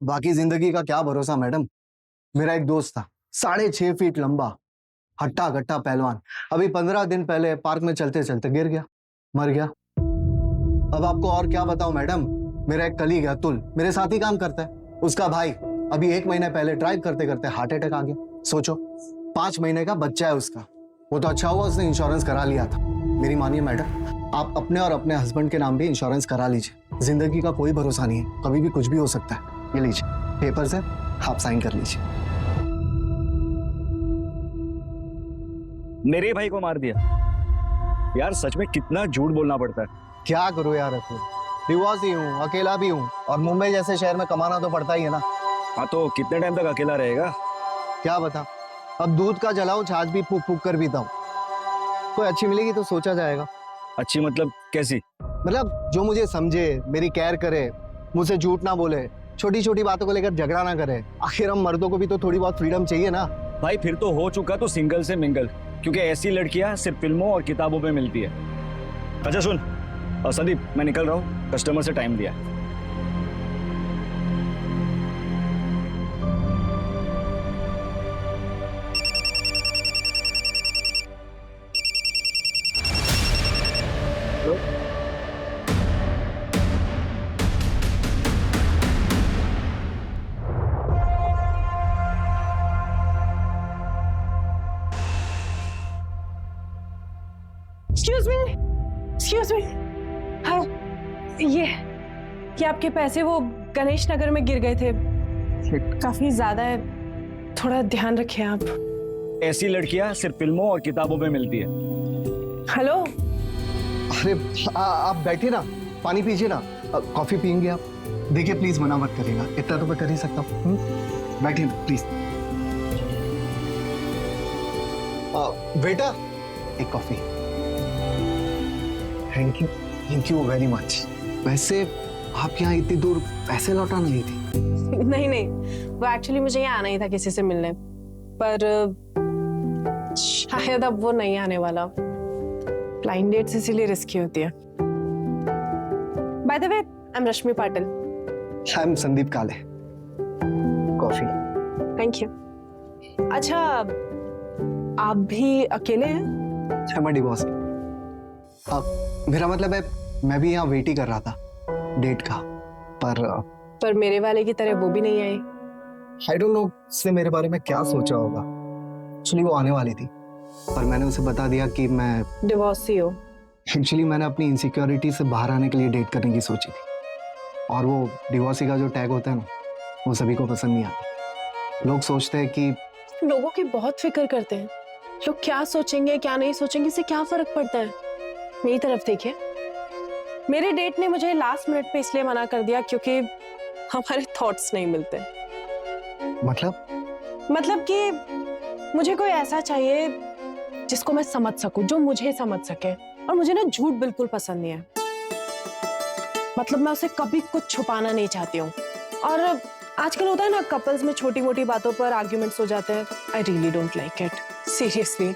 बाकी जिंदगी का क्या भरोसा मैडम। मेरा एक दोस्त था, 6.5 फीट लंबा, हट्टा कट्टा पहलवान। अभी 15 दिन पहले पार्क में चलते चलते गिर गया, मर गया। अब आपको और क्या बताऊं मैडम। मेरा एक कलीग है अतुल, मेरे साथ ही काम करता है। उसका भाई अभी 1 महीने पहले ड्राइव करते करते हार्ट अटैक आ गया। सोचो, 5 महीने का बच्चा है उसका। वो तो अच्छा हुआ उसने इंश्योरेंस करा लिया था। मेरी मानिए मैडम, आप अपने और अपने हस्बैंड के नाम भी इंश्योरेंस करा लीजिए। जिंदगी का कोई भरोसा नहीं है, कभी भी कुछ भी हो सकता है। ये लीजिए पेपर्स है, आप साइन कर लीजिए। मेरे भाई को मार दिया यार, सच में कितना झूठ बोलना पड़ता है। क्या करूं यार अतुल, डिवोर्स ही हूँ, अकेला भी हूँ, और मुंबई जैसे शहर में कमाना तो पड़ता ही है ना। हाँ तो कितने टाइम तक अकेला रहेगा? क्या बता, अब दूध का जलाऊं, छाछ भी फूक फूक कर पीता हूँ। कोई अच्छी मिलेगी तो सोचा जाएगा। अच्छी मतलब कैसी? मतलब जो मुझे समझे, मेरी केयर करे, मुझसे झूठ ना बोले, छोटी छोटी बातों को लेकर झगड़ा ना करे। आखिर हम मर्दों को भी तो थोड़ी बहुत फ्रीडम चाहिए ना। भाई फिर तो हो चुका तो सिंगल से मिंगल, क्योंकि ऐसी लड़कियां सिर्फ फिल्मों और किताबों में मिलती है। अच्छा सुन संदीप, मैं निकल रहा हूँ, कस्टमर से टाइम दिया। Excuse me. हाँ, ये आपके पैसे वो गणेश नगर में गिर गए थे, काफी ज्यादा है, थोड़ा ध्यान रखिए आप। ऐसी लड़कियां सिर्फ फिल्मों और किताबों में मिलती है। हेलो। अरे आप बैठिए ना, पानी पीजिए ना, कॉफी पियेंगे आप? देखिए प्लीज मना मत करिएगा, इतना तो मैं कर ही सकता हूँ। बैठिए ना प्लीज। बेटा एक coffee. Thank you very much. वैसे आप यहाँ इतनी दूर पैसे लौटाने आई थी? नहीं, वो एक्चुअली मुझे यहाँ आना ही था किसी से मिलने, पर शायद अब वो नहीं आने वाला। ब्लाइंड डेट्स इसीलिए रिस्की होती है। By the way, I am Rashmi Patil. I am Sandeep काले। कॉफी। Thank you. अच्छा, आप भी अकेले हैं? मैं डिवोर्स। मेरा मतलब है, मैं भी यहाँ वेट ही कर रहा था डेट का, पर मेरे वाले की तरह वो भी नहीं आई। आई डोंट नो उसने मेरे बारे में क्या सोचा होगा। एक्चुअली वो आने वाली थी, पर मैंने उसे बता दिया कि मैं डिवोर्स ही हो। एक्चुअली मैंने अपनी इनसिक्योरिटी से बाहर आने के लिए डेट करने की सोची थी, और वो डिवोर्सी का जो टैग होता है ना, वो सभी को पसंद नहीं आता। लोग सोचते हैं कि लोगों की बहुत फिक्र करते हैं, लोग क्या सोचेंगे क्या नहीं सोचेंगे, इससे क्या फर्क पड़ता है। मेरी तरफ देखिए, मेरे डेट ने मुझे लास्ट मिनट पे इसलिए मना कर दिया क्योंकि हमारे थॉट्स नहीं मिलते। मतलब कि मुझे कोई ऐसा चाहिए जिसको मैं समझ सकूं, जो मुझे समझ सके, और मुझे ना झूठ बिल्कुल पसंद नहीं है। मतलब मैं उसे कभी कुछ छुपाना नहीं चाहती हूँ। और आजकल होता है ना, कपल्स में छोटी मोटी बातों पर आर्ग्यूमेंट्स हो जाते हैं। I really don't like it, seriously.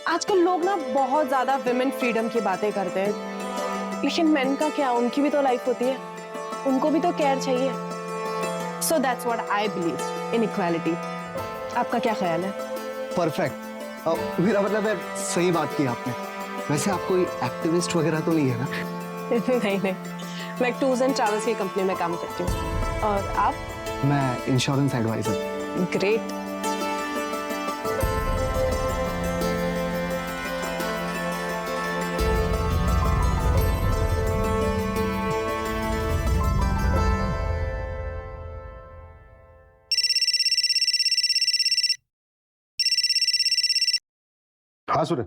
आजकल लोग ना बहुत ज्यादा विमेन फ्रीडम की बातें करते हैं, लेकिन मेन का क्या, उनकी भी तो लाइफ होती है, उनको भी तो केयर चाहिए। So that's what I believe in equality. आपका क्या ख्याल है? परफेक्ट। मेरा मतलब है, सही बात की आपने। वैसे आप कोई एक्टिविस्ट वगैरह तो नहीं है ना? नहीं, मैं टूर्स एंड ट्रैवल्स की कंपनी में काम करती हूँ। और आप? मैं इंश्योरेंस एडवाइजर। ग्रेट। हाँ सूर्य।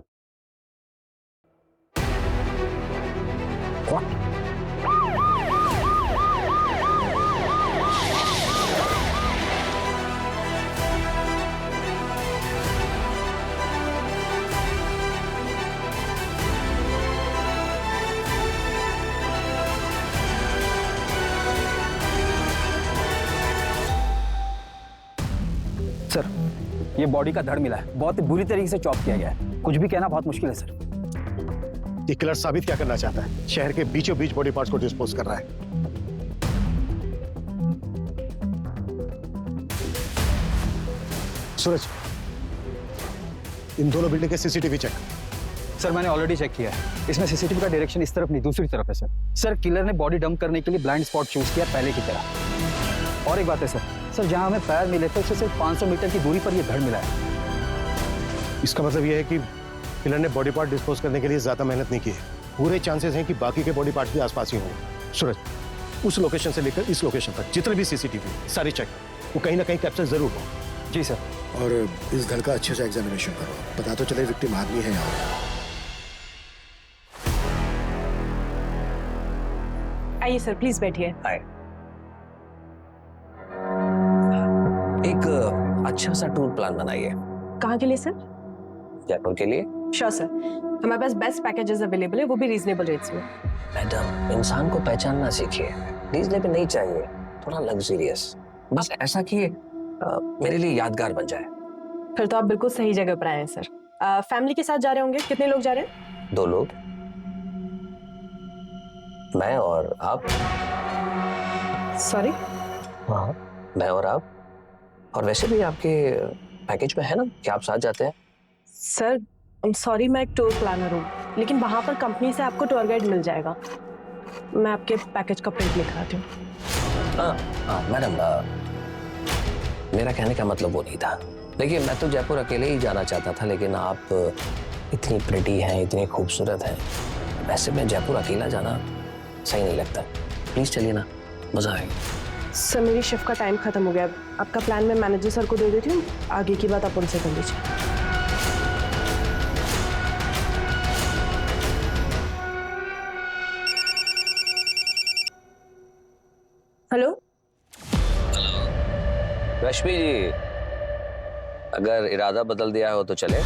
सर, ये बॉडी का धड़ मिला है, बहुत बुरी तरीके से चॉप किया गया है। कुछ भी कहना बहुत मुश्किल है सर। ये किलर साबित क्या करना चाहता है? शहर के बीचों बीच बॉडी पार्ट्स को डिस्पोज कर रहा है। सूरज, इन दोनों बिल्डिंग के सीसीटीवी चेक। सर मैंने ऑलरेडी चेक किया है, इसमें सीसीटीवी का डायरेक्शन इस तरफ नहीं दूसरी तरफ है सर किलर ने बॉडी डंप करने के लिए ब्लाइंड स्पॉट चूज किया पहले की तरह। और एक बात है सर जहां हमें पैर मिले थे उससे सिर्फ 500 मीटर की दूरी पर यह धड़ मिला है। इसका मतलब यह है कि किलर ने बॉडी पार्ट डिस्पोज करने के लिए ज्यादा मेहनत नहीं की है। पूरे चांसेस हैं कि बाकी के बॉडी पार्ट भी आसपास ही होंगे। सूरज, उस लोकेशन से लेकर इस लोकेशन तक जितने भी सीसीटीवी सारे चेक, वो कहीं ना कहीं कैप्चर जरूर हो। जी सर। और इस घर का अच्छे से एग्जामिनेशन करो, पता तो चले विक्टिम आदमी है यहाँ। आइए सर, प्लीज बैठिए। एक अच्छा सा टूर प्लान बनाइए। कहाँ के लिए सर? जयपुर के लिए। श्योर सर, हमारे पास बेस्ट पैकेजेस अवेलेबल है, वो भी रीजनेबल रेट्स में। मैडम, इंसान को पहचानना सीखिए। रीजनेबल नहीं चाहिए, थोड़ा लग्जरियस, बस ऐसा कि मेरे लिए यादगार बन जाए। फिर तो आप बिल्कुल सही जगह पर आए हैं सर। फैमिली के साथ जा रहे होंगे? कितने लोग जा रहे हैं? 2 लोग, मैं और आप। सॉरी? हाँ, मैं और आप। और वैसे भी आपके पैकेज में है ना कि आप साथ जाते हैं। सर सॉरी, मैं एक टूर प्लानर हूँ, लेकिन वहाँ पर कंपनी से आपको टूर गाइड मिल जाएगा। मैं आपके पैकेज का प्रिंट लिख रहा हूँ। हाँ मैडम, मेरा कहने का मतलब वो नहीं था। देखिए, मैं तो जयपुर अकेले ही जाना चाहता था, लेकिन आप इतनी प्रिटी हैं, इतनी खूबसूरत हैं, वैसे में जयपुर अकेला जाना सही नहीं लगता। प्लीज चलिए ना, मजा आएगा। सर मेरी शिफ्ट का टाइम खत्म हो गया, आपका प्लान मैं मैनेजर सर को दे देती हूँ, आगे की बात आप उनसे कर लीजिए। हेलो रश्मि जी, अगर इरादा बदल दिया हो तो चले।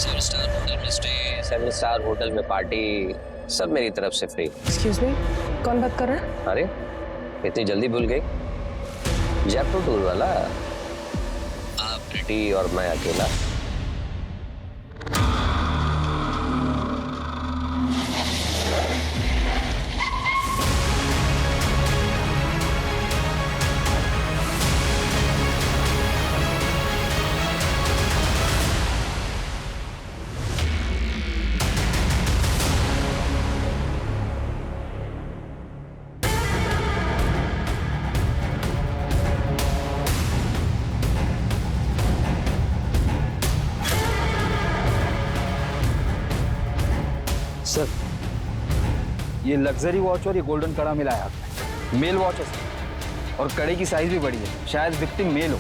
7 स्टार होटल में स्टे, 7 स्टार होटल में पार्टी, सब मेरी तरफ से फ्री। एक्सक्यूज मी, कौन बात कर रहा है? अरे इतनी जल्दी भूल गई? जयपुर टूर वाला, आप प्रिटी और मैं अकेला। सर ये लग्जरी वॉच और ये गोल्डन कड़ा मिला है आपने। मेल वॉच है सर, और कड़े की साइज भी बड़ी है, शायद विक्टिम मेल हो।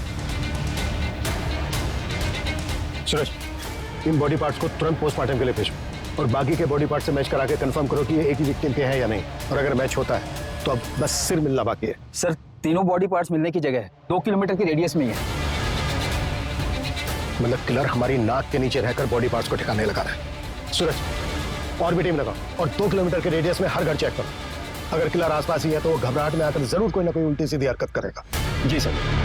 सूरज, इन बॉडी पार्ट्स को तुरंत पोस्टमार्टम के लिए भेजो और बाकी के बॉडी पार्ट से मैच करा के कंफर्म करो कि ये एक ही विक्टिम के हैं या नहीं। और अगर मैच होता है तो अब बस सिर मिलना बाकी है। सर तीनों बॉडी पार्ट्स मिलने की जगह है 2 किलोमीटर की रेडियस में ही है। मतलब किलर हमारी नाक के नीचे रहकर बॉडी पार्ट्स को ठिकाने लगा रहा है। सूरज, और भी टीम लगाओ और 2 किलोमीटर के रेडियस में हर घर चेक करो। अगर किलर आसपास ही है तो वो घबराहट में आकर जरूर कोई ना कोई उल्टी सीधी हरकत करेगा। जी सर।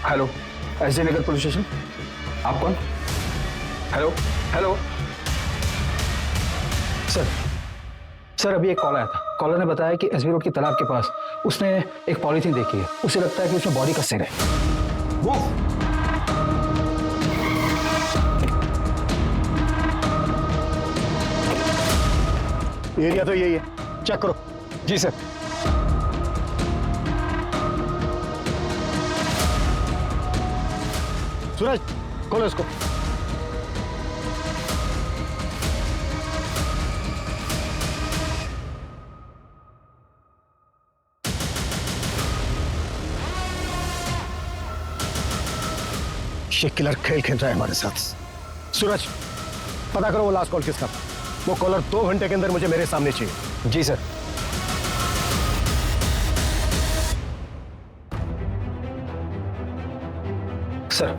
हेलो, एसडी नगर पुलिस स्टेशन। आप कौन? हेलो हेलो सर अभी एक कॉल आया था। कॉलर ने बताया कि एसबी रोड की तालाब के पास उसने एक पॉलीथीन देखी है। उसे लगता है कि उसमें बॉडी का सिर है। वो एरिया तो यही है, चेक करो। जी सर। सूरज खोलो इसको। ये किलर खेल खेल रहा है हमारे साथ। सूरज पता करो वो लास्ट कॉल किसका था। वो कॉलर 2 घंटे के अंदर मुझे मेरे सामने चाहिए। जी sir. Sir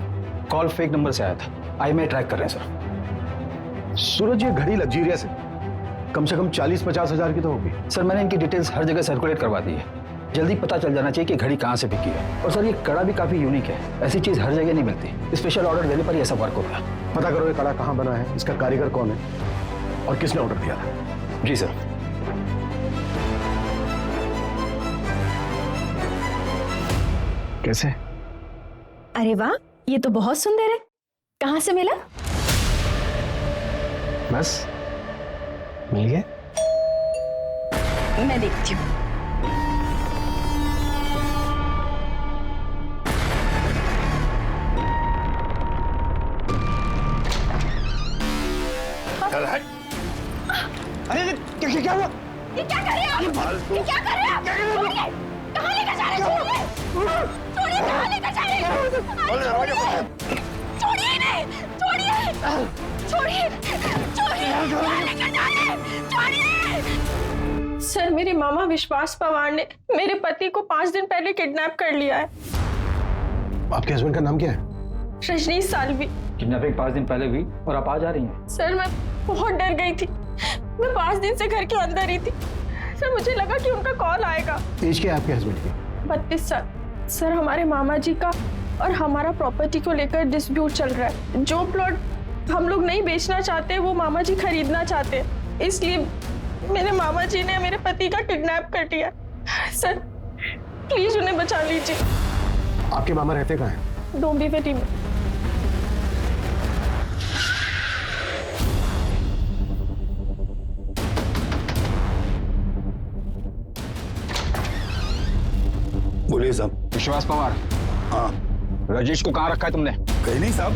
call fake number से आया था, IMEI ट्रैक कर रहे हैं सर। सूरज ये घड़ी लग्जरियस है, कम से कम 40-50 हजार की तो होगी। सर मैंने इनकी डिटेल्स हर जगह सर्कुलेट करवा दी है, जल्दी पता चल जाना चाहिए कि घड़ी कहाँ से बिकी है। और सर ये कड़ा भी काफी यूनिक है, ऐसी चीज हर जगह नहीं मिलती, स्पेशल ऑर्डर देने पर ही ऐसा वर्क होता है। पता करो ये कड़ा कहाँ बना है, इसका कारीगर कौन है और किसने ऑर्डर दिया था। जी सर। कैसे? अरे वाह, ये तो बहुत सुंदर है। कहाँ से मिला? बस मिल गया। मैं देखती हूँ। अरे क्या हुआ? ये क्या कर रहे हैं आप? ये क्या कर रहे हैं आप? छोड़िए! कहाँ लेकर जा रहे हैं? छोड़िए! कहाँ लेकर जा रहे हैं? छोड़िए इन्हें! छोड़िए! छोड़िए! छोड़िए! कहाँ लेकर जा रहे हैं? छोड़िए! सर मेरे मामा विश्वास पवार ने मेरे पति को 5 दिन पहले किडनैप कर लिया है। आपके हस्बैंड का नाम क्या है? रजनीश साल्वी। किडनैपिंग 5 दिन पहले हुई और आप आज आ रही हैं। सर मैं बहुत डर गई थी, मैं 5 दिन से घर के अंदर ही थी। सर मुझे लगा कि उनका कॉल आएगा। एज क्या है आपके हस्बैंड की? 32 साल। सर हमारे मामा जी का और हमारा प्रॉपर्टी को लेकर डिस्प्यूट चल रहा है। जो प्लॉट हम लोग नहीं बेचना चाहते वो मामा जी खरीदना चाहते हैं, इसलिए मेरे मामा जी ने मेरे पति का किडनैप कर लिया। सर प्लीज उन्हें बचा लीजिए। आपके मामा रहते कहाँ हैं? डोंबिवली में। बोलिए साहब। विश्वास पवार। हाँ। राजेश को कहाँ रखा है तुमने? कहीं नहीं साहब,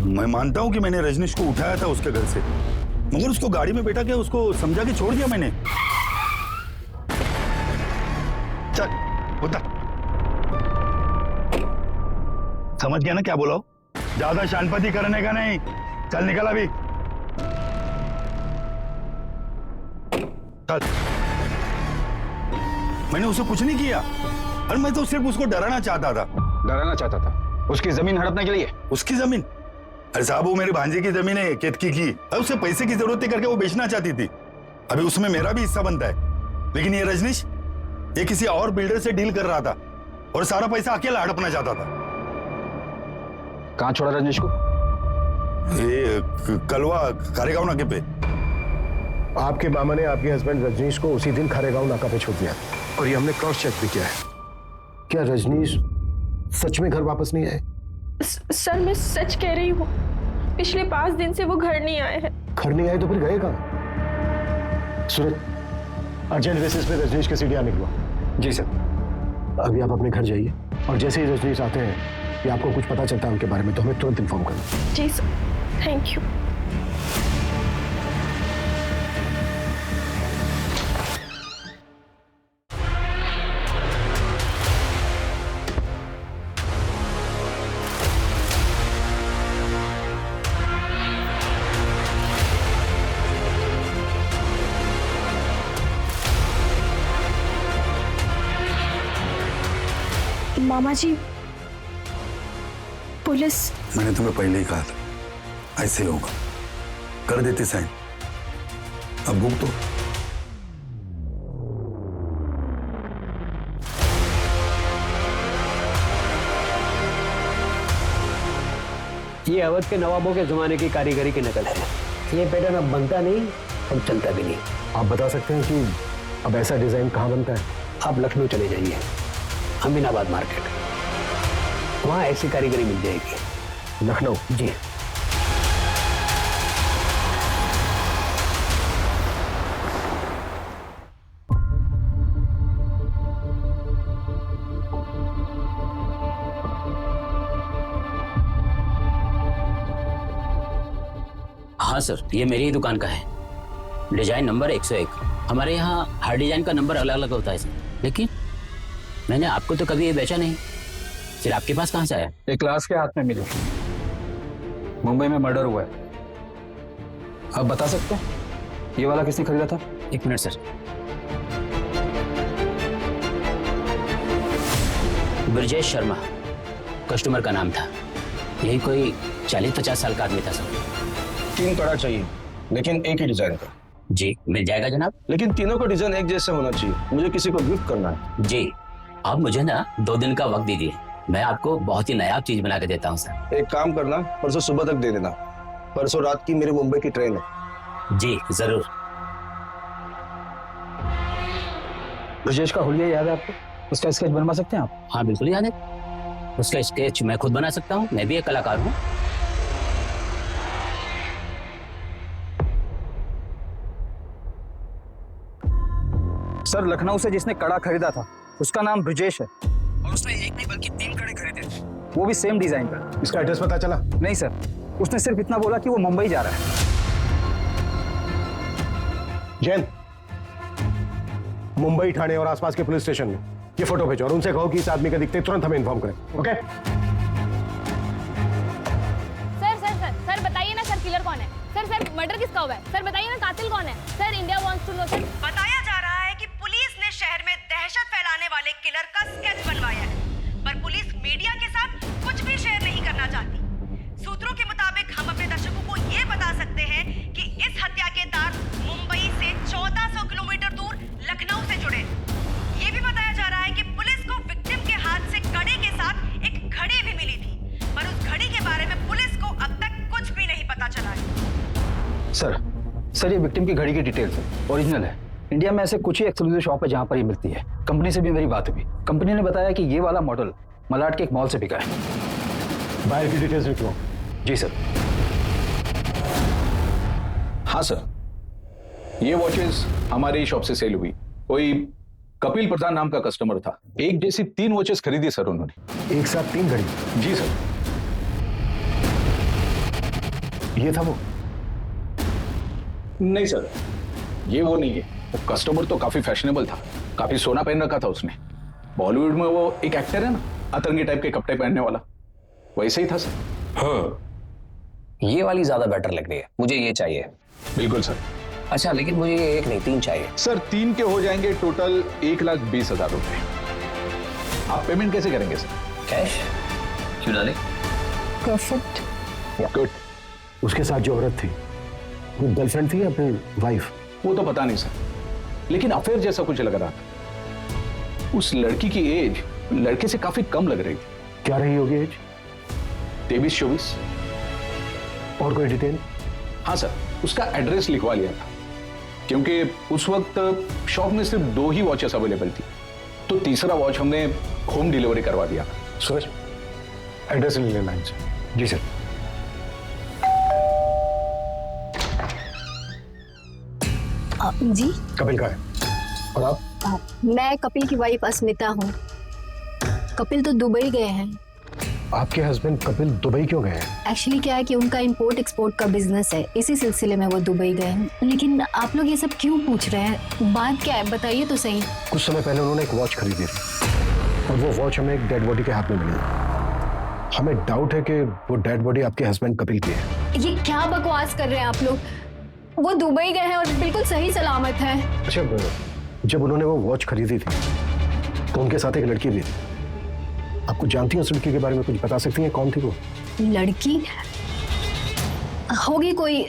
मैं मानता हूँ कि मैंने रजनीश को उठाया था उसके घर से, मगर उसको गाड़ी में बैठा के उसको समझा के छोड़ दिया मैंने। चल उतर। समझ गया ना क्या बोला? ज्यादा शानपति करने का नहीं। चल निकल अभी। चल। मैंने उसे कुछ नहीं किया, और मैं तो सिर्फ उसको डराना चाहता था। डराना चाहता था? उसकी जमीन हड़पने के लिए? उसकी जमीन? अरे साहब वो मेरे भांजे की जमीन है, केतकी की। अब उसे पैसे की जरूरत थी करके वो बेचना चाहती थी। अभी उसमें मेरा भी हिस्सा बनता है, लेकिन ये रजनीश ये किसी और बिल्डर से डील कर रहा था और सारा पैसा अकेला हड़पना चाहता था। कहाँ छोड़ा रजनीश को? ये कलवा खारेगांव नाके पे। आपके मामा ने आपके हस्बैंड रजनीश को उसी दिन खारेगांव नाका पे छोड़ दिया, और ये हमने क्रॉस चेक भी किया है। क्या रजनीश सच में घर वापस नहीं आए? सर मैं सच कह रही हूँ, पिछले 5 दिन से वो घर नहीं आए हैं। घर नहीं आए तो फिर गए कहाँ? सूरज अर्जेंट बेसिस पे रजनीश के सीढ़ियाँ निकलवा। जी सर। अभी आप अपने घर जाइए, और जैसे ही रजनीश आते हैं या आपको कुछ पता चलता है उनके बारे में तो हमें तुरंत इन्फॉर्म करना। जी सर, थैंक यू। मामा जी, पुलिस। मैंने तुम्हें पहले ही कहा था ऐसे होगा, कर देते साइन। अब भुगतो। ये अवध के नवाबों के जमाने की कारीगरी की नकल है। ये पैटर्न अब बनता नहीं और चलता भी नहीं। आप बता सकते हैं कि अब ऐसा डिजाइन कहाँ बनता है? आप लखनऊ चले जाइए, अमीनाबाद मार्केट, वहां ऐसी कारीगरी मिल जाएगी। लखनऊ? जी। हाँ सर, ये मेरी ही दुकान का है। Design number 101। हमारे यहाँ हर डिजाइन का नंबर अलग अलग होता है सर, लेकिन मैंने आपको तो कभी ये बेचा नहीं, फिर आपके पास कहाँ से आया? एक क्लास के हाथ में मिली, मुंबई में मर्डर हुआ है। आप बता सकते हैं ये वाला किसने खरीदा था? एक minute sir. Brajesh Sharma customer का नाम था। यही कोई 40-50 साल का आदमी था सर। 3 कड़ा चाहिए, लेकिन एक ही डिजाइन का। जी मिल जाएगा जनाब। लेकिन तीनों का डिजाइन एक जैसा होना चाहिए, मुझे किसी को गिफ्ट करना है। जी आप मुझे ना 2 दिन का वक्त दीजिए, मैं आपको बहुत ही नायाब चीज बना के देता हूँ सर। एक काम करना, परसों सुबह तक दे देना। परसों रात की मेरी मुंबई की ट्रेन है। जी जरूर। ब्रजेश का हुलिया याद है आपको? उसका स्केच बनवा सकते हैं आप? हाँ बिल्कुल याद है। उसका स्केच मैं खुद बना सकता हूँ, मैं भी एक कलाकार हूँ। सर लखनऊ से जिसने कड़ा खरीदा था उसका नाम ब्रजेश है, और उसने एक नहीं बल्कि 3 कड़े खरीदे थे, वो भी सेम डिजाइन का। इसका एड्रेस पता चला? नहीं सर, उसने सिर्फ इतना बोला कि वो मुंबई जा रहा है। जैन, मुंबई, ठाणे और आसपास के पुलिस स्टेशन में ये फोटो भेजो और उनसे कहो कि इस आदमी का दिखते ही तुरंत हमें इन्फॉर्म करें। Okay? Sir sir sir sir बताइए ना सर, किलर कौन है? सर मर्डर किसका हुआ है? सर बताइए ना कातिल कौन है? Sir India wants to know sir. बताया जा रहा है कि पुलिस ने शहर में दहशत फैलाने वाले किलर का स्केच बनवाया है, पर पुलिस मीडिया के साथ कुछ भी शेयर नहीं करना चाहती। सूत्रों के मुताबिक हम अपने दर्शकों को ये बता सकते हैं कि इस हत्या के तार मुंबई से 1400 किलोमीटर दूर लखनऊ से जुड़े। ये भी बताया जा रहा है कि पुलिस को विक्टिम के हाथ से कड़े के साथ एक घड़ी भी मिली थी, पर उस घड़ी के बारे में पुलिस को अब तक कुछ भी नहीं पता चला है। सर ये विक्टिम की घड़ी की डिटेल्स है, ओरिजिनल है। इंडिया में ऐसे कुछ ही एक्सक्लूसिव शॉप है जहां पर ये मिलती है। कंपनी से भी मेरी बात हुई, कंपनी ने बताया कि ये वाला मॉडल मलाड के एक मॉल से बिका है। बाहर की डिटेल्स लिख लो। जी सर। हाँ सर, ये वॉचेस हमारी शॉप से सेल हुई। कोई कपिल प्रधान नाम का कस्टमर था, एक जैसी 3 वॉचेस खरीदी सर उन्होंने। एक साथ 3 घड़ी? जी सर। ये था वो? नहीं सर, ये वो नहीं है। वो कस्टमर तो काफी फैशनेबल था, काफी सोना पहन रखा था उसने। बॉलीवुड में वो एक एक्टर है ना, अतरंगी टाइप के कपड़े पहनने वाला, वैसे ही था सर। हाँ, ये वाली ज्यादा बेटर लग रही है, मुझे ये चाहिए। बिल्कुल सर। अच्छा, लेकिन मुझे ये एक नहीं 3 चाहिए। सर 3 के हो जाएंगे टोटल 1,20,000 रुपए। आप पेमेंट कैसे करेंगे सर? कैश? क्यों डाले? परफेक्ट। गुड। उसके साथ जो औरत थी वो गर्लफ्रेंड थी या फिर वाइफ? वो तो पता नहीं सर, लेकिन अफेयर जैसा कुछ लग रहा था। उस लड़की की एज लड़के से काफी कम लग रही थी। क्या रही होगी एज? 23-24। और कोई डिटेल? हाँ सर, उसका एड्रेस लिखवा लिया था, क्योंकि उस वक्त शॉप में सिर्फ 2 ही वॉचेस अवेलेबल थी, तो तीसरा वॉच हमने होम डिलीवरी करवा दिया। सूरज, एड्रेस ले लेना इनसे। जी सर। जी कपिल का है। और आप? मैं कपिल की वाइफ अस्मिता हूँ। कपिल तो दुबई गए हैं। आपके हस्बैंड कपिल दुबई क्यों गए हैं? एक्चुअली क्या है कि उनका इंपोर्ट एक्सपोर्ट का बिजनेस है, इसी सिलसिले में वो दुबई गए हैं। लेकिन आप लोग ये सब क्यों पूछ रहे हैं? बात क्या है, बताइए तो सही। कुछ समय पहले उन्होंने एक वॉच खरीदी और वो वॉच हमें एक डेड बॉडी के हाथ में मिली। हमें डाउट है कि वो डेड बॉडी आपके हस्बैंड कपिल की है। ये क्या बकवास कर रहे हैं आप लोग? वो दुबई गए हैं और बिल्कुल सही सलामत है। अच्छा, जब उन्होंने वो वॉच खरीदी थी तो उनके साथ एक लड़की भी थी। आपको जानती हैं उस लड़की के बारे में? कुछ बता सकती हैं कौन थी वो लड़की? होगी कोई,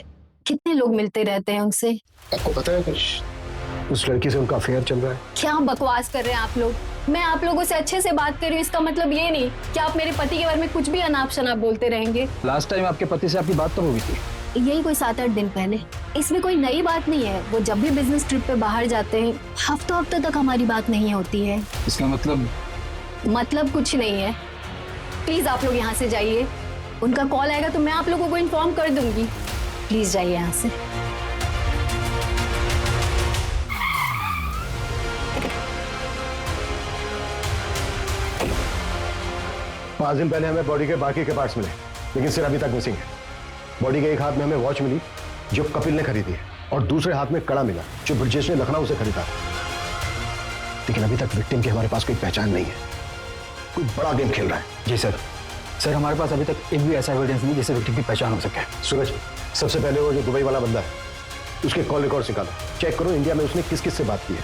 कितने लोग मिलते रहते हैं उनसे। आपको पता है कुछ उस लड़की से उनका अफेयर चल रहा है? क्या बकवास कर रहे हैं आप लोग? मैं आप लोगों से अच्छे से बात कर रही हूँ, इसका मतलब ये नहीं कि आप मेरे पति के बारे में कुछ भी अनाप शनाप बोलते रहेंगे। लास्ट टाइम आपके पति से आपकी बात तो हुई थी? यही कोई 7-8 दिन पहले। इसमें कोई नई बात नहीं है। वो जब भी बिजनेस ट्रिप पे बाहर जाते हैं हफ्तों तक हमारी बात नहीं होती है। इसका मतलब कुछ नहीं है। प्लीज आप लोग यहाँ से जाइए। उनका कॉल आएगा तो मैं आप लोगों को इन्फॉर्म कर दूंगी। प्लीज जाइए यहाँ से। 5 दिन पहले हमें बॉडी के बाकी के पार्ट्स मिले, लेकिन सिर अभी तक मिसिंग है। बॉडी के एक हाथ में हमें वॉच मिली जो कपिल ने खरीदी है, और दूसरे हाथ में कड़ा मिला जो ब्रजेश ने लखनऊ से खरीदा। लेकिन अभी तक विक्टिम की हमारे पास कोई पहचान नहीं है। कोई बड़ा गेम खेल रहा है। जी सर। सर हमारे पास अभी तक एक भी ऐसा एविडेंस नहीं जिससे विक्टिम की पहचान हो सके। सूरज, सबसे पहले वो जो दुबई वाला बंदा है उसके कॉल रिकॉर्ड निकालो, चेक करो इंडिया में उसने किस किस से बात की है,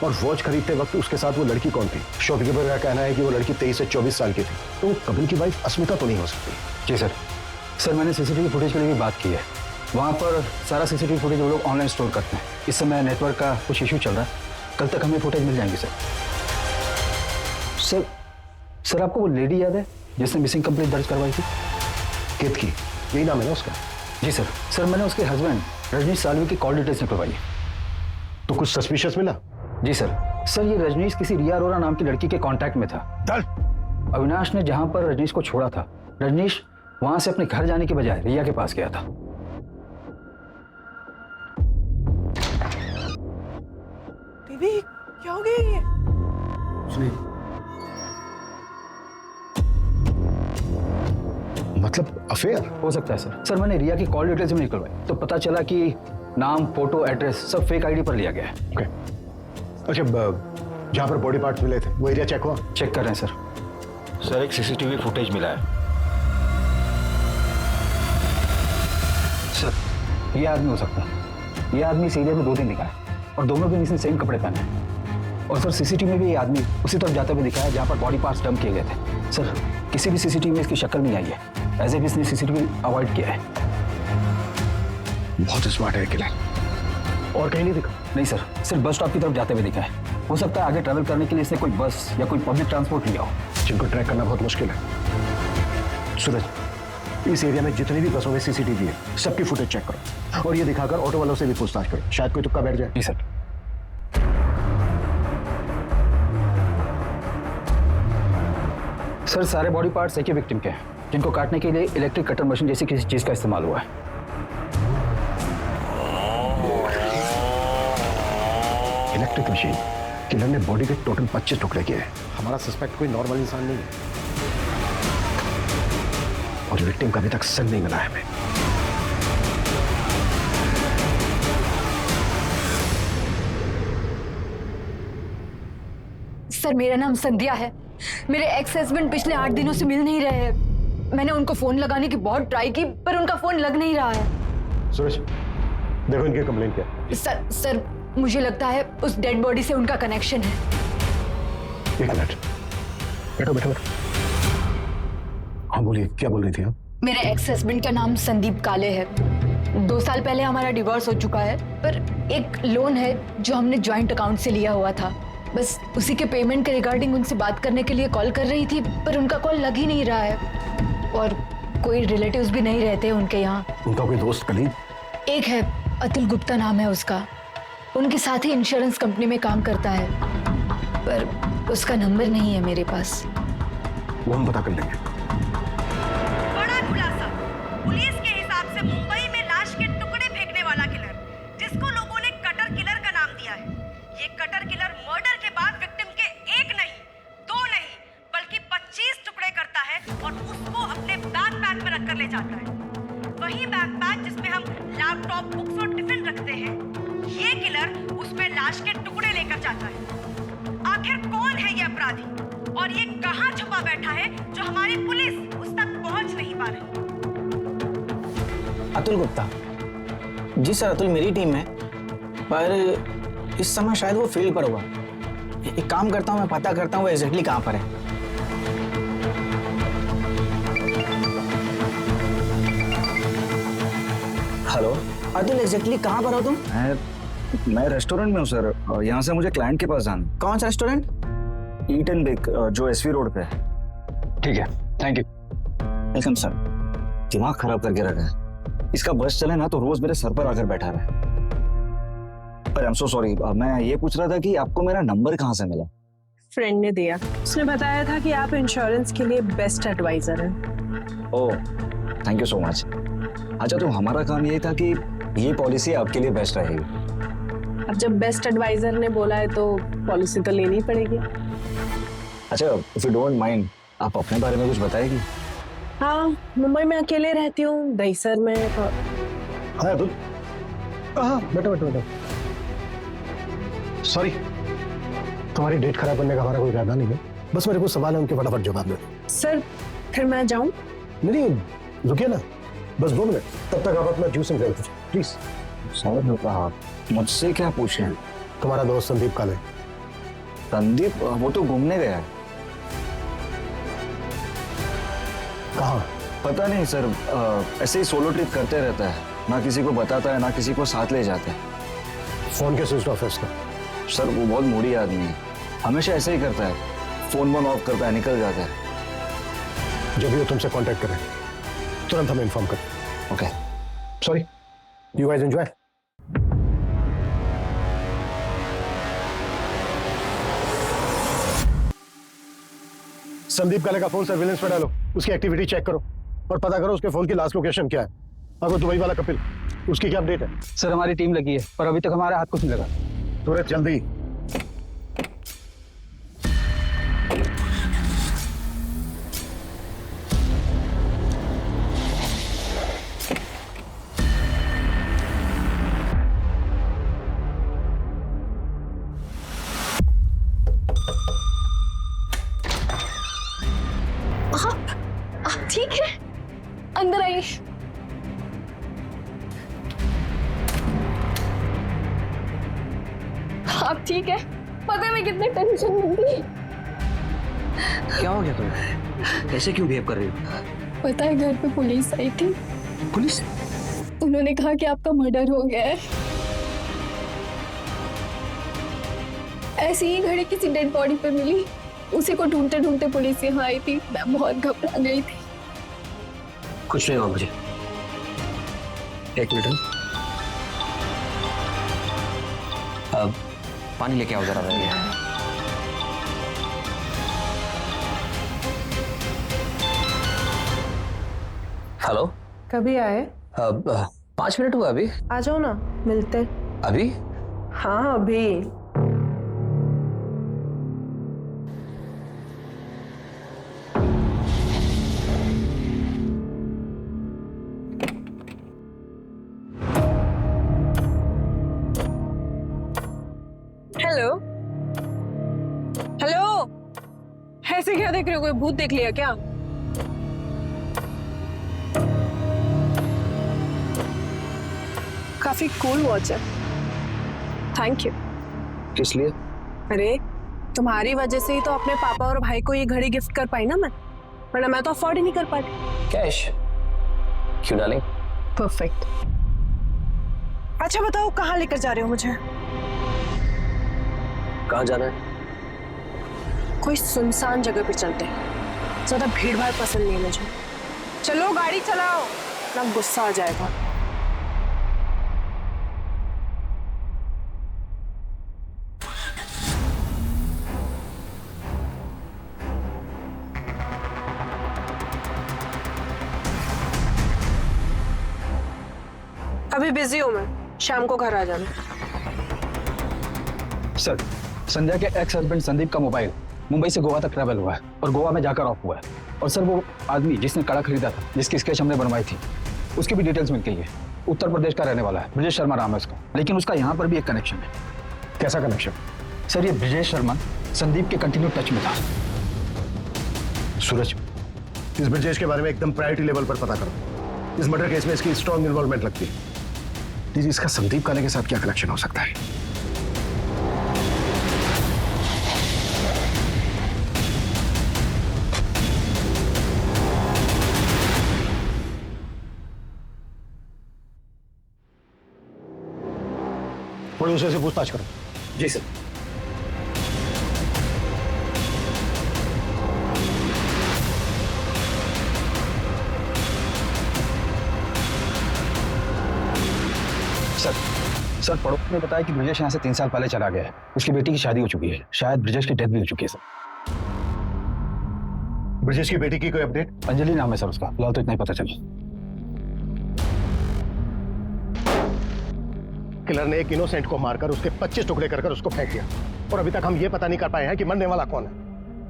और वॉच खरीदते वक्त उसके साथ वो लड़की कौन थी। शॉपकीपर का कहना है कि वो लड़की 23 से 24 साल की थी, तो कपिल की वाइफ अस्मिता तो नहीं हो सकती। जी सर। सर मैंने सीसीटीवी फुटेज के लिए भी बात की है। वहाँ पर सारा सीसीटीवी फुटेज वो लोग ऑनलाइन स्टोर करते हैं। इस समय नेटवर्क का कुछ इशू चल रहा है, कल तक हमें फुटेज मिल जाएंगे सर। सर आपको वो लेडी याद है जिसने मिसिंग कंप्लेंट दर्ज करवाई थी? कित की, यही नाम है ना उसका? जी सर। सर मैंने उसके हस्बैंड रजनीश सालवी की कॉल डिटेल्स निकलवाई है। तो कुछ सस्पिशियस मिला? जी सर। सर ये रजनीश किसी रिया अरोरा नाम की लड़की के कांटेक्ट में था। अविनाश ने जहां पर रजनीश को छोड़ा था, रजनीश वहां से अपने घर जाने के बजाय रिया के पास गया था। दीदी क्या हो गया ये? मतलब अफेयर हो सकता है सर। सर मैंने रिया की कॉल डिटेल्स भी निकलवाई तो पता चला कि नाम, फोटो, एड्रेस सब फेक आईडी पर लिया गया है। ओके। अच्छा, जहां पर बॉडी पार्ट्स मिले थे वो एरिया चेक हुआ? चेक कर रहे हैं सर। सर एक सीसीटीवी फुटेज मिला है। सर ये आदमी हो सकता है। ये आदमी इस एरिया में 2 दिन दिखा है और दोनों दिन इसने सेम कपड़े पहने हैं। और सर सीसीटीवी में भी ये आदमी उसी तरफ जाते हुए दिखा है जहाँ पर बॉडी पार्ट्स डंप किए गए थे। सर किसी भी सीसीटीवी में इसकी शक्ल नहीं आई है, एज इफ इसने सीसीटीवी अवॉइड किया है। बहुत स्मार्ट है किलर। और कहीं नहीं दिखा? नहीं सर, सिर्फ बस स्टॉप की तरफ जाते हुए दिखा है। हो सकता है आगे ट्रैवल करने के लिए इसने कोई बस या कोई पब्लिक ट्रांसपोर्ट लिया हो, जिनको ट्रैक करना बहुत मुश्किल है। सूरज, इस एरिया में जितनी भी बसों में सीसीटीवी है सबकी फुटेज चेक करो, और ये दिखाकर ऑटो वालों से भी पूछताछ करो, शायद कोई तुक्का बैठ जाए। जी सर। सर सारे बॉडी पार्ट्स एक ही विक्टिम के हैं जिनको काटने के लिए इलेक्ट्रिक कटर मशीन जैसी किसी चीज का इस्तेमाल हुआ है। Electric machine. किलर ने बॉडी के टोटल 25 टुकड़े किए हैं। हमारा सस्पेक्ट कोई नॉर्मल इंसान नहीं है, और विक्टिम का अभी तक सन नहीं मिला है हमें। सर मेरा नाम संध्या है। मेरे एक्स हस्बैंड पिछले 8 दिनों से मिल नहीं रहे हैं। मैंने उनको फोन लगाने की बहुत ट्राई की पर उनका फोन लग नहीं रहा है। सूरज, देखो इनकी कंप्लेंट क्या है। सर मुझे लगता है उस डेड बॉडी से उनका कनेक्शन है। एक मिनट, बैठो बैठो बैठो। हाँ बोलिए, क्या बोल रही थी आप? मेरे एक्स हस्बैंड का नाम संदीप काले है। 2 साल पहले हमारा डिवोर्स हो चुका है, पर एक लोन है जो हमने जॉइंट अकाउंट से लिया हुआ था। बस उसी के पेमेंट के रिगार्डिंग उनसे बात करने के लिए कॉल कर रही थी, पर उनका कॉल लग ही नहीं रहा है। और कोई रिलेटिव्स भी नहीं रहते उनके यहाँ। उनका कोई दोस्त, कलीग? एक है, अतुल गुप्ता नाम है उसका। उनके साथ ही इंश्योरेंस कंपनी में काम करता है, पर उसका नंबर नहीं है मेरे पास। वो हम पता कर लेंगे। बड़ा खुलासा। पुलिस के हिसाब से मुंबई में लाश के टुकड़े फेंकने वाला किलर, जिसको लोगों ने कटर किलर का नाम दिया है। ये कटर किलर मर्डर के बाद विक्टिम के 1 नहीं, 2 नहीं, बल्कि 25 टुकड़े करता है और उसको अपने बैकपैक में रखकर ले जाता है। वही बैकपैक जिसमें हम लैपटॉप, बुक्स और टिफिन रखते हैं, ये किलर उसमें लाश के टुकड़े लेकर जाता है। आखिर कौन है ये अपराधी और ये कहां छुपा बैठा है जो हमारी पुलिस उस तक पहुंच नहीं पा रही? अतुल गुप्ता। जी सर, अतुल मेरी टीम है, पर इस समय शायद वो फील्ड पर हुआ। एक काम करता हूँ, मैं पता करता हूँ वो एग्जैक्टली कहाँ पर है। हेलो अतुल, एग्जैक्टली कहाँ पर हो तुम? मैं रेस्टोरेंट में हूँ सर, यहाँ से मुझे क्लाइंट के पास जाना। कौन सा रेस्टोरेंट? ईट एंड बेक, जो एसवी रोड पे है। ठीक है, थैंक यू। Welcome sir. दिमाग खराब करके रखा है। इसका बस चले ना तो रोज मेरे सर पर आकर बैठा रहे। पर आई एम सो सॉरी, मैं ये पूछ रहा था कि आपको मेरा नंबर कहाँ से मिला? फ्रेंड ने दिया। उसने बताया था कि आप इंश्योरेंस के लिए बेस्ट एडवाइजर हैं। ओह, थैंक यू सो मच। अच्छा, तो हमारा काम ये था कि ये पॉलिसी आपके लिए बेस्ट रहेगी। अब जब बेस्ट एडवाइजर ने बोला है तो पॉलिसी तो लेनी पड़ेगी। अच्छा, इफ यू डोंट माइंड, आप अपने बारे में कुछ बताएगी? हाँ, मुंबई में अकेले रहती हूँ, दहीसर में। हाँ अतुल, हाँ बैठो बैठो बैठो। सॉरी, तुम्हारी डेट खराब करने का हमारा कोई इरादा नहीं है, बस मेरे को सवाल है उनके फटाफट जवाब दो। सर फिर मैं जाऊं? नहीं रुकिए ना, बस 2 मिनट, तब तक आप अपना जूस एंजॉय कीजिए प्लीज। सर मुझसे क्या पूछे? तुम्हारा दोस्त संदीप काले। संदीप वो तो घूमने गया है। कहाँ? पता नहीं सर, ऐसे ही सोलो ट्रिप करते रहता है, ना किसी को बताता है ना किसी को साथ ले जाता है। फोन के स्विच ऑफ है इसका। सर वो बहुत मूडी आदमी है, हमेशा ऐसे ही करता है, फोन ऑफ करता है, निकल जाता है। जब भी वो तुमसे कांटेक्ट करें तुरंत हमें इन्फॉर्म करें। Okay sorry, you guys enjoy. Sandeep काले का फोन सर्विलेंस पे डालो, उसकी एक्टिविटी चेक करो और पता करो उसके फोन की लास्ट लोकेशन क्या है। और वो दुबई वाला कपिल, उसकी क्या अपडेट है? सर हमारी टीम लगी है पर अभी तक हमारे हाथ कुछ नहीं लगा। सूरज जल्दी। आप ठीक है? अंदर आइए। आप ठीक है? पता है मैं कितनी टेंशन में थी। क्या हो गया तुम्हें? ऐसे क्यों बिहेव कर रही हो? पता है घर पे पुलिस आई थी। पुलिस? उन्होंने कहा कि आपका मर्डर हो गया है। ऐसी ही घड़ी किसी डेड बॉडी पे मिली, उसी को ढूंढते ढूंढते पुलिस यहाँ आई थी। मैं बहुत घबरा गई थी। कुछ नहीं हुआ मुझे। एक मिनट, अब पानी लेके आओ जरा मेरे लिए। हेलो, कभी आए? अब 5 मिनट हुआ अभी। आ जाओ ना, मिलते। अभी? हाँ अभी। हेलो हेलो, ऐसे क्या देख रहे हो? कोई भूत देख लिया क्या? काफी कूल वॉच है, थैंक यू। किस लिए? अरे तुम्हारी वजह से ही तो अपने पापा और भाई को ये घड़ी गिफ्ट कर पाई ना मैं, वरना मैं तो अफोर्ड ही नहीं कर पाती। कैश? क्यों डालें? परफेक्ट। अच्छा बताओ कहाँ लेकर जा रहे हो मुझे? कहाँ जाना है? कोई सुनसान जगह पे चलते हैं, ज्यादा भीड़ भाड़ पसंद नहीं है मुझे। चलो गाड़ी चलाओ, ना गुस्सा आ जाएगा। अभी बिजी हूँ मैं, शाम को घर आ जाना। सर संध्या के एक्स हस्बैंड संदीप का मोबाइल मुंबई से गोवा तक ट्रैवल हुआ है और गोवा में जाकर ऑफ हुआ है। और सर वो आदमी जिसने कड़ा खरीदा था, जिसकी स्केच हमने बनवाई थी, उसकी भी डिटेल्स मिल गई है। उत्तर प्रदेश का रहने वाला है, ब्रजेश शर्मा नाम है उसका। लेकिन उसका यहाँ पर भी एक कनेक्शन है। कैसा कनेक्शन? सर ये ब्रजेश शर्मा संदीप के कंटिन्यू टच में था। सूरज, इस ब्रजेश के बारे में एकदम प्रायोरिटी लेवल पर पता करो। इस मर्डर केस में इसकी स्ट्रॉन्ग इन्वॉल्वमेंट लगती है। इसका संदीप काले के साथ क्या कनेक्शन हो सकता है? प्रोड्यूसर से पूछताछ करो। जी सर। सर पड़ोस ने बताया कि ब्रजेश यहाँ से 3 साल पहले चला गया है। उसकी बेटी की शादी हो चुकी है, शायद ब्रजेश की डेथ भी हो चुकी है सर। ब्रजेश की बेटी की कोई अपडेट? अंजलि नाम है सर उसका, फिलहाल तो इतना ही पता चला। किलर ने एक इनोसेंट को मारकर उसके 25 टुकड़े कर उसको फेंक दिया और अभी तक हम ये पता नहीं कर पाए हैं कि मरने वाला कौन है।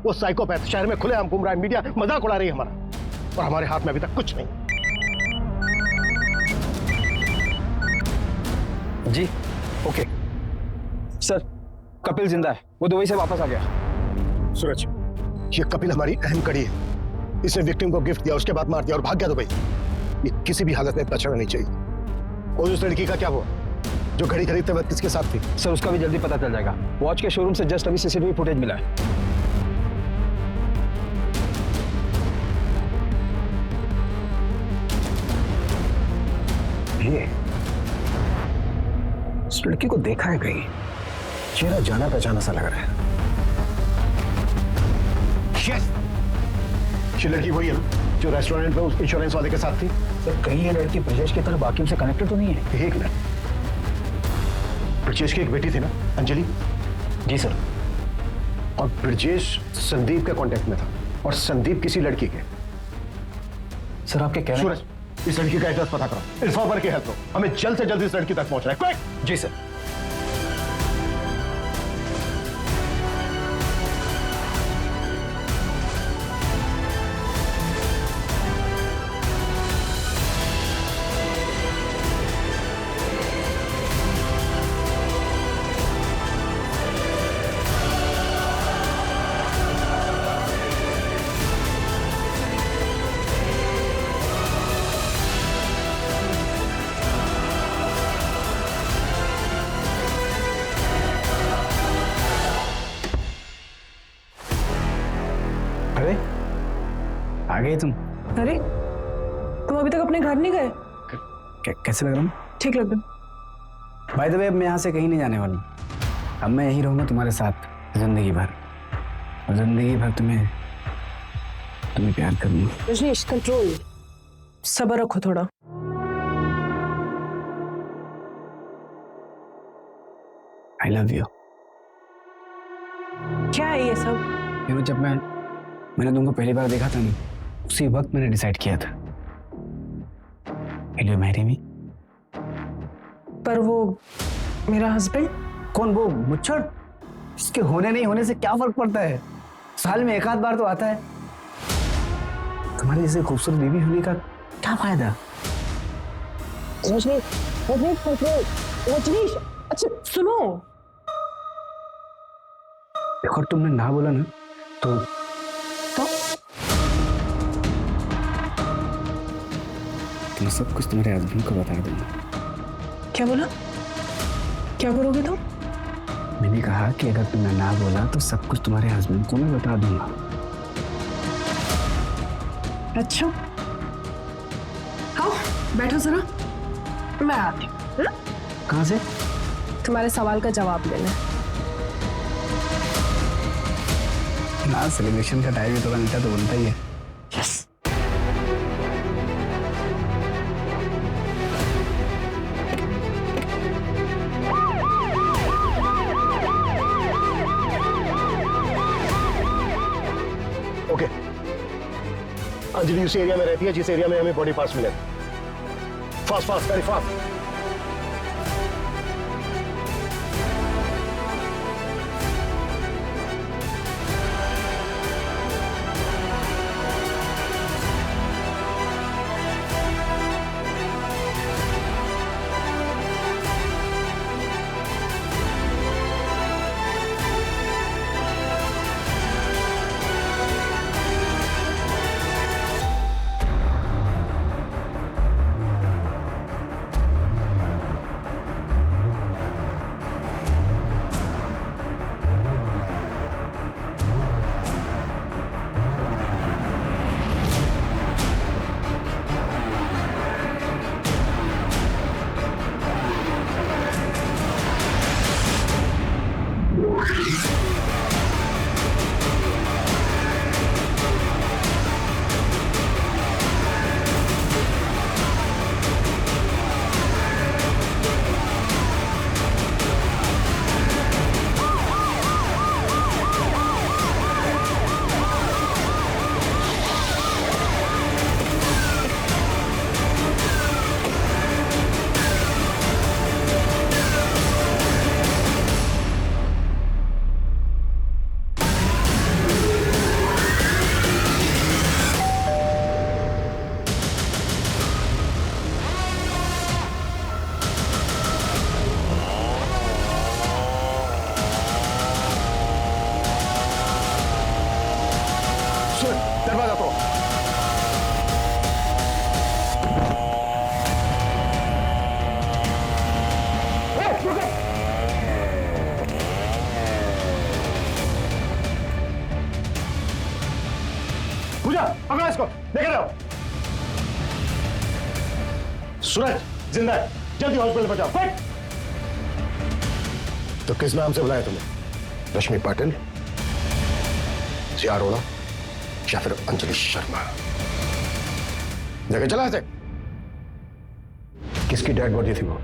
वो साइकोपैथ शहर में खुलेआम घूम रहा है, मीडिया मजाक उड़ा रही है हमारा, और हमारे हाथ में अभी तक कुछ नहीं। जी ओके सर, कपिल जिंदा है, वो दुबई से वापस आ गया। सूरज, ये कपिल हमारी अहम कड़ी है। इसने विक्टिम को गिफ्ट दिया, उसके बाद मार दिया और भाग गया दुबई। ये किसी भी हालत में बचना नहीं चाहिए। और उस लड़की का क्या हुआ जो घड़ी खरीदते वक्त किसके साथ थी? सर उसका भी जल्दी पता चल जाएगा। वॉच के शोरूम से जस्ट अभी सीसीटीवी फुटेज मिला है। ये इस लड़की को देखा है कहीं, चेहरा जाना पहचाना सा लग रहा है। Yes! ये लड़की वही है ना जो रेस्टोरेंट में उस इंश्योरेंस वाले के साथ थी? सर कहीं ये लड़की ब्रजेश की तरह बाकी से कनेक्टेड तो नहीं है? एक मिनट, ब्रजेश की एक बेटी थी ना, अंजलि? जी सर। और ब्रजेश संदीप के कांटेक्ट में था और संदीप किसी लड़की के। सर आपके कहने सूरज, इस लड़की का एड्रेस पता करो, इन्फॉर्मर की हेल्प लो, हमें जल्द से जल्द इस लड़की तक पहुंचना है। क्विक! जी सर। अरे आ गए तुम? अरे तुम अभी तक अपने घर नहीं गए? कैसे लग रहा हूँ? ठीक लग रहा। बाय द वे अब मैं यहाँ से कहीं नहीं जाने वाला हूँ। अब मैं यहीं रहूंगा तुम्हारे साथ जिंदगी भर, और जिंदगी भर तुम्हें प्यार करूंगा। रजनीश कंट्रोल, सब्र रखो थोड़ा। I love you. क्या है ये सब? ये जब मैंने तुमको पहली बार देखा था ना, उसी वक्त मैंने डिसाइड किया था, Will you marry me? पर वो मेरा हस्बैंड? कौन वो मुच्छड़? इसके होने नहीं होने से क्या फर्क पड़ता है? साल में एक आध बार तो आता है। तुम्हारी जैसे खूबसूरत बीवी होने का क्या फायदा? रजनीश, अच्छा सुनो, देखो तुमने ना बोला ना तो मैं सब कुछ तुम्हारे हस्बैंड को बता दूंगा। क्या बोला? क्या करोगे तुम? मैंने कहा कि अगर तुमने ना बोला तो सब कुछ तुम्हारे हस्बैंड को मैं बता दूंगा। अच्छा आओ बैठो जरा, मैं आती हूँ। कहाँ से? तुम्हारे सवाल का जवाब देना। ना सेलिब्रेशन का टाइम थोड़ा मीठा तो बनता ही है। यस। ओके, अंजलि उसी एरिया में रहती है जिस एरिया में हमें बॉडी पार्ट्स मिले। Fast fast, very fast. Suraj दरवाजा खोलो। पूजा पकड़ो इसको, देख रहे हो? सूरज जिंदा है, जल्दी हॉस्पिटल पहुंचाओ, क्विक। तो किस नाम से बुलाया तुमने? रश्मि पाटिल, जिया अरोड़ा या फिर अंजलि शर्मा? जगह चला से। किसकी डेड बॉडी थी वो,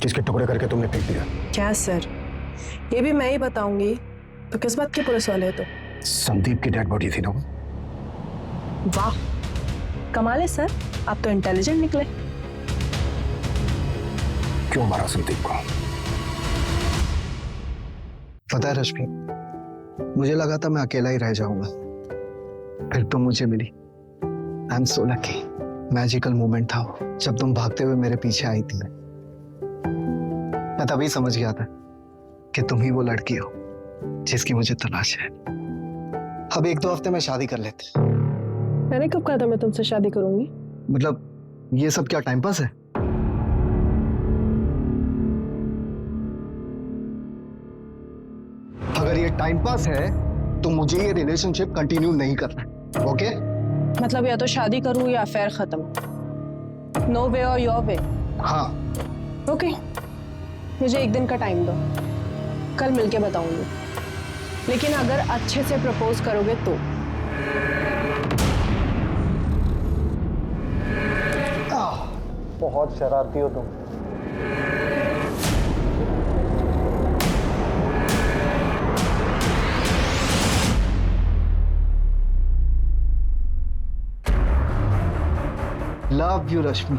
जिसके टुकड़े करके तुमने फेंक दिया? क्या सर, ये भी मैं ही बताऊंगी तो किस बात के पुलिस वाले हो? तो संदीप की डेड बॉडी थी ना वो? वाह, कमाल है सर, आप तो इंटेलिजेंट निकले। क्यों मारा संदीप को? पता है रश्मि, मुझे लगा था मैं अकेला ही रह जाऊंगा, फिर तुम मुझे मिली। I am so lucky. Magical moment था वो, जब तुम भागते हुए मेरे पीछे आई थी। मैं तभी समझ गया था कि तुम ही वो लड़की हो जिसकी मुझे तलाश है। अब 1-2 हफ्ते में शादी कर लेते। मैंने कब कहा था मैं तुमसे शादी करूंगी? मतलब ये सब क्या टाइम पास है? अगर ये टाइम पास है तो मुझे ये रिलेशनशिप कंटिन्यू नहीं करना, ओके? मतलब या तो शादी करूं या अफेयर खत्म। नो वे और योर वे। हाँ ओके, मुझे 1 दिन का टाइम दो, कल मिलके बताऊंगी। लेकिन अगर अच्छे से प्रपोज करोगे तो। बहुत शरारती हो तुम। लव यू रश्मि।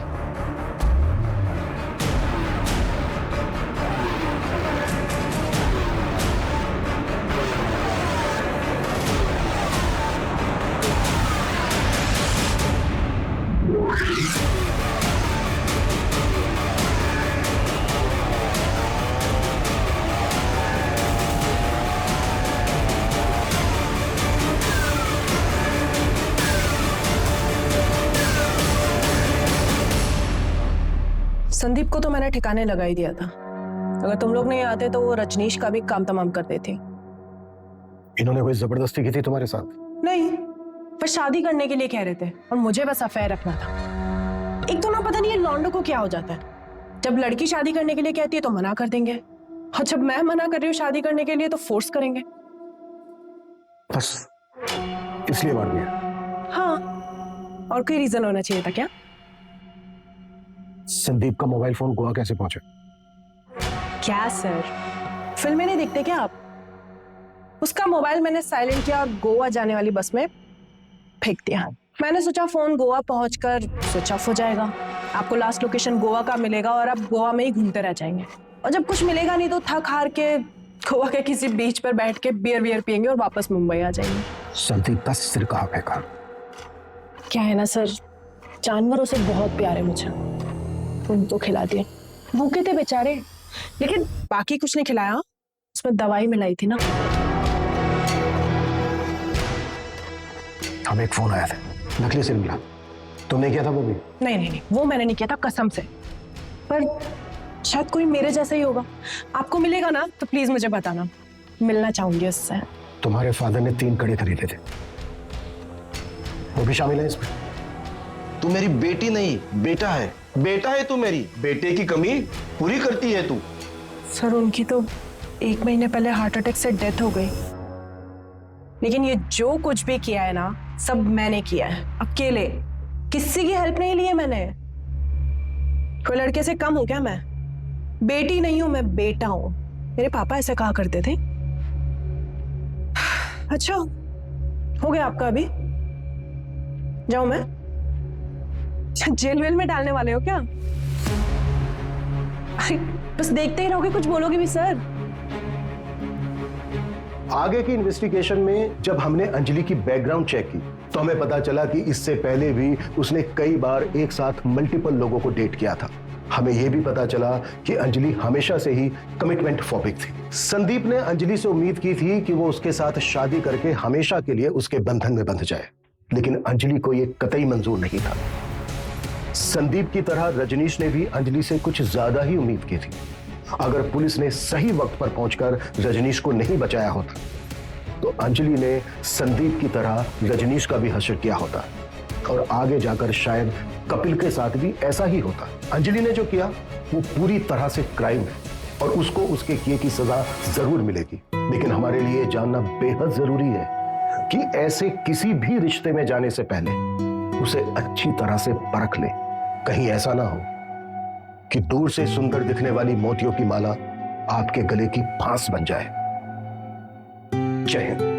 संदीप को तो मैंने ठिकाने लगा ही दिया था। अगर तुम लोग नहीं आते तो वो रजनीश का भी काम तमाम कर देती। इन्होंने कोई जबरदस्ती की थी तुम्हारे साथ? नहीं, बस शादी करने के लिए कह रहे थे और मुझे बस अफेयर रखना था। एक तो ना पता नहीं ये लॉन्डो को क्या हो जाता है, जब लड़की शादी करने के लिए कहती है तो मना कर देंगे, और जब मैं मना कर रही हूँ शादी करने के लिए तो फोर्स करेंगे। बस इसलिए मार दिया? हाँ, और कोई रीजन होना चाहिए था क्या? संदीप का मोबाइल फोन गोवा कैसे पहुंचा? क्या सर, फिल्में नहीं देखते क्या आप? उसका मोबाइल मैंने साइलेंट किया और गोवा जाने वाली बस में फेंक दिया। मैंने सोचा फोन गोवा पहुंचकर स्विच ऑफ हो जाएगा, आपको लास्ट लोकेशन गोवा का मिलेगा और आप गोवा में ही घूमते रह जाएंगे, और जब कुछ मिलेगा नहीं तो थक हार के गोवा के किसी बीच पर बैठ के बियर पियेंगे और वापस मुंबई आ जाएंगे। संदीप का सिर कहाँ फेंका? क्या है ना सर, जानवरों से बहुत प्यार है मुझे, उनको खिला दिया। भूखे थे बेचारे, लेकिन बाकी कुछ नहीं खिलाया, उसमें दवाई मिलाई थी ना। हमें एक फोन आया था, नकली सिम मिला। तुमने किया था वो भी? नहीं, वो मैंने नहीं किया था कसम से, पर शायद कोई मेरे जैसा ही होगा। आपको मिलेगा ना तो प्लीज मुझे बताना, मिलना चाहूंगी उससे। तुम्हारे फादर ने 3 कड़े खरीदे थे, वो भी शामिल है इसमें? तू मेरी बेटी नहीं बेटा है, बेटा है तू मेरी, बेटे की कमी पूरी करती है तू। सर उनकी तो 1 महीने पहले हार्ट अटैक से डेथ हो गई, लेकिन ये जो कुछ भी किया है ना सब मैंने किया है, अकेले, किसी की हेल्प नहीं ली है मैंने। कोई लड़के से कम हूं क्या मैं? बेटी नहीं हूं मैं, बेटा हूं। मेरे पापा ऐसा कहा करते थे। अच्छा हो गया आपका, अभी जाऊं मैं? जेल वेल में डालने वाले हो क्या? अरे बस देखते ही रहोगे, कुछ बोलोगे भी सर? आगे की इन्वेस्टिगेशन में जब हमने अंजलि की बैकग्राउंड चेक की तो हमें पता चला कि इससे पहले भी उसने कई बार एक साथ मल्टीपल लोगों को डेट किया था। हमें यह भी पता चला कि अंजलि हमेशा से ही कमिटमेंट फोबिक थी। संदीप ने अंजलि से उम्मीद की थी कि वो उसके साथ शादी करके हमेशा के लिए उसके बंधन में बंध जाए, लेकिन अंजलि को यह कतई मंजूर नहीं था। संदीप की तरह रजनीश ने भी अंजलि से कुछ ज्यादा ही उम्मीद की थी। अगर पुलिस ने सही वक्त पर पहुंचकर रजनीश को नहीं बचाया होता तो अंजलि ने संदीप की तरह रजनीश का भी हश्र किया होता और आगे जाकर शायद कपिल के साथ भी ऐसा ही होता। अंजलि ने जो किया वो पूरी तरह से क्राइम है और उसको उसके किए की सजा जरूर मिलेगी, लेकिन हमारे लिए जानना बेहद जरूरी है कि ऐसे किसी भी रिश्ते में जाने से पहले उसे अच्छी तरह से परख ले। कहीं ऐसा ना हो कि दूर से सुंदर दिखने वाली मोतियों की माला आपके गले की फांस बन जाए। जय हिंद।